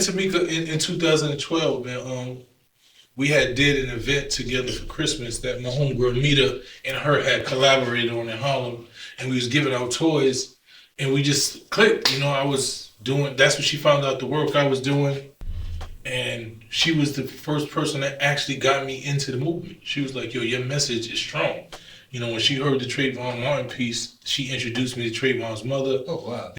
Tamika in 2012, man. We had did an event together for Christmas that my homegirl Mita and her had collaborated on in Harlem, and we was giving out toys, and we just clicked. I was doing. That's what she found out the work I was doing, and she was the first person that actually got me into the movement. She was like, "Yo, your message is strong." When she heard the Trayvon Martin piece, she introduced me to Trayvon's mother. Oh wow.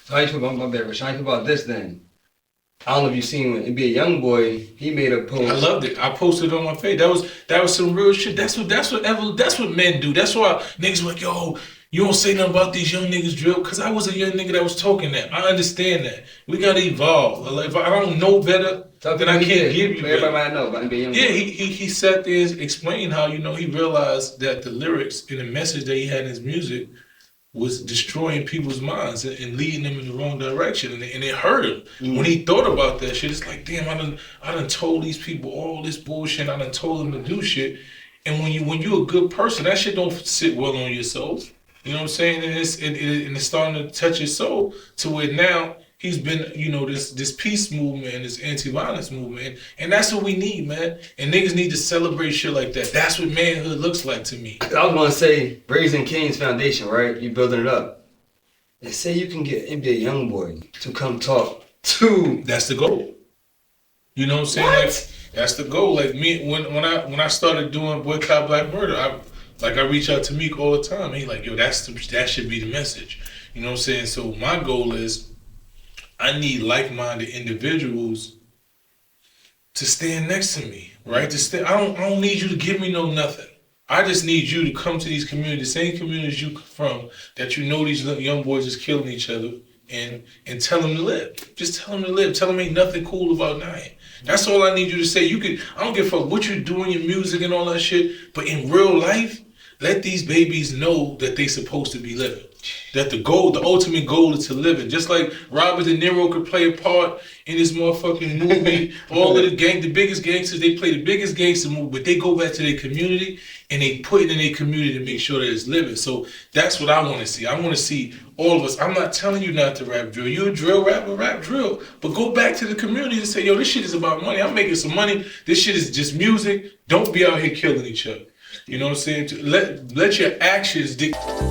So how you feel about my bad, Rich? How you feel about this then? I don't know if you seen when NBA YoungBoy, he made a post. I loved it. I posted it on my page. That was some real shit. That's what men do. That's why niggas were like, yo, you don't say nothing about these young niggas drill. Cause I was a young nigga that was talking that. I understand that. We gotta evolve. Like, if I don't know better, then I can't give you better. Everybody might know about NBA YoungBoy. Yeah, he sat there and explained how, he realized that the lyrics and the message that he had in his music was destroying people's minds and leading them in the wrong direction, and it hurt him. Mm-hmm. When he thought about that shit, it's like, damn, I done told these people all this bullshit. I done told them to do shit, and when you're a good person, that shit don't sit well on your soul. You know what I'm saying? And it's starting to touch his soul to where now he's been, this peace movement and this anti-violence movement, and that's what we need, man. And niggas need to celebrate shit like that. That's what manhood looks like to me. I was gonna say, Raising Kings Foundation, right? You building it up. They say you can get NBA YoungBoy to come talk to. That's the goal. You know what I'm saying? What? Like, that's the goal. Like me, when I started doing Boycott Black Murder, I reach out to Meek all the time. He like, yo, that should be the message. You know what I'm saying? So my goal is, I need like-minded individuals to stand next to me, right? I don't need you to give me nothing. I just need you to come to these communities, same communities you from, that these young boys is killing each other, and tell them to live. Just tell them to live. Tell them ain't nothing cool about dying. That's all I need you to say. I don't give a fuck what you're doing, your music and all that shit, but in real life, let these babies know that they supposed to be living. That the ultimate goal is to live it. Just like Robert De Niro could play a part in this motherfucking movie. All of the biggest gangsters, they play the biggest gangster movie, but they go back to their community and they put it in their community to make sure that it's living. So that's what I want to see. I want to see all of us. I'm not telling you not to rap drill. You're a drill rapper, rap drill. But go back to the community and say, yo, this shit is about money. I'm making some money. This shit is just music. Don't be out here killing each other. You know what I'm saying? Let your actions dictate.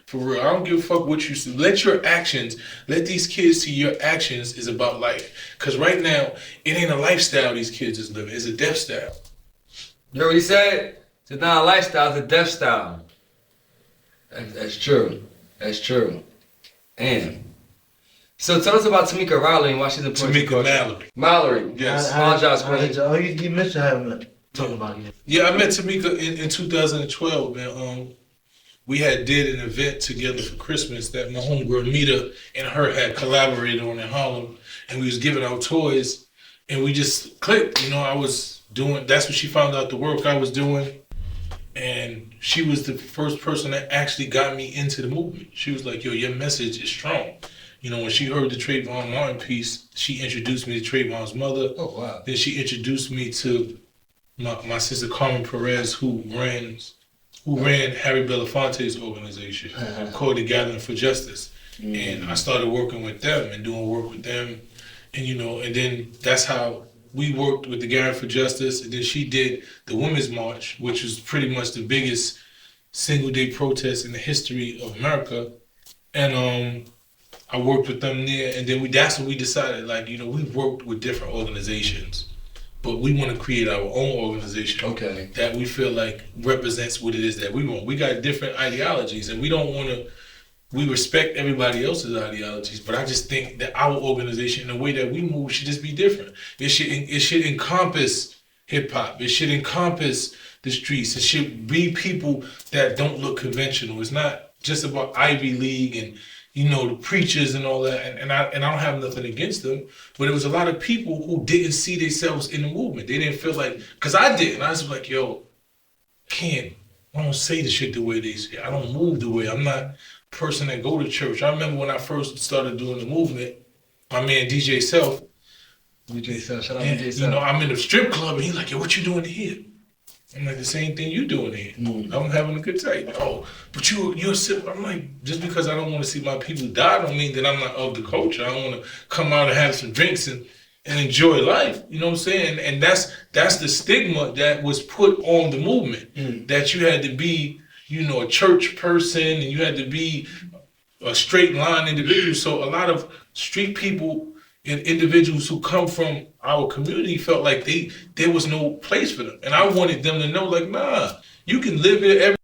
For real, I don't give a fuck what you say. Let these kids see your actions is about life. Cause right now, it ain't a lifestyle these kids is living, it's a death style. You know what he said? It's not a lifestyle, it's a death style. That's true. That's true. And so tell us about Tamika Mallory and why she's important. Tamika Mallory. Mallory. Yes. Apologize for it. Oh, you mentioned I haven't talked about it. Yeah, I met Tamika in 2012, man. We had did an event together for Christmas that my homegirl Mita and her had collaborated on in Harlem, and we was giving out toys, and we just clicked. I was doing. That's what she found out the work I was doing, and she was the first person that actually got me into the movement. She was like, "Yo, your message is strong." When she heard the Trayvon Martin piece, she introduced me to Trayvon's mother. Oh wow! Then she introduced me to my sister Carmen Perez, who ran Harry Belafonte's organization called the Gathering for Justice. And I started working with them and doing work with them. And then that's how we worked with the Gathering for Justice. And then she did the Women's March, which was pretty much the biggest single day protest in the history of America. And I worked with them there. And then that's when we decided, we've worked with different organizations, but we want to create our own organization that we feel like represents what it is that we want. We got different ideologies, and we don't want to. We respect everybody else's ideologies, but I just think that our organization, the way that we move, should just be different. It should encompass hip hop. It should encompass the streets. It should be people that don't look conventional. It's not just about Ivy League and the preachers and all that. And I don't have nothing against them, but it was a lot of people who didn't see themselves in the movement. They didn't feel like, because I didn't. I was like, yo, I don't say the shit the way they say. I don't move the way. I'm not a person that go to church. I remember when I first started doing the movement, my man DJ Self. DJ Self, shout out to DJ Self. I'm in a strip club and he's like, yo, what you doing here? I'm like, the same thing you doing here. I'm having a good time. Oh, but you're sick. I'm like, just because I don't want to see my people die don't mean that I'm not of the culture. I want to come out and have some drinks and enjoy life. You know what I'm saying? And that's the stigma that was put on the movement, that you had to be, a church person and you had to be a straight line individual. So a lot of street people and individuals who come from our community felt like there was no place for them. And I wanted them to know, like, nah, you can live here every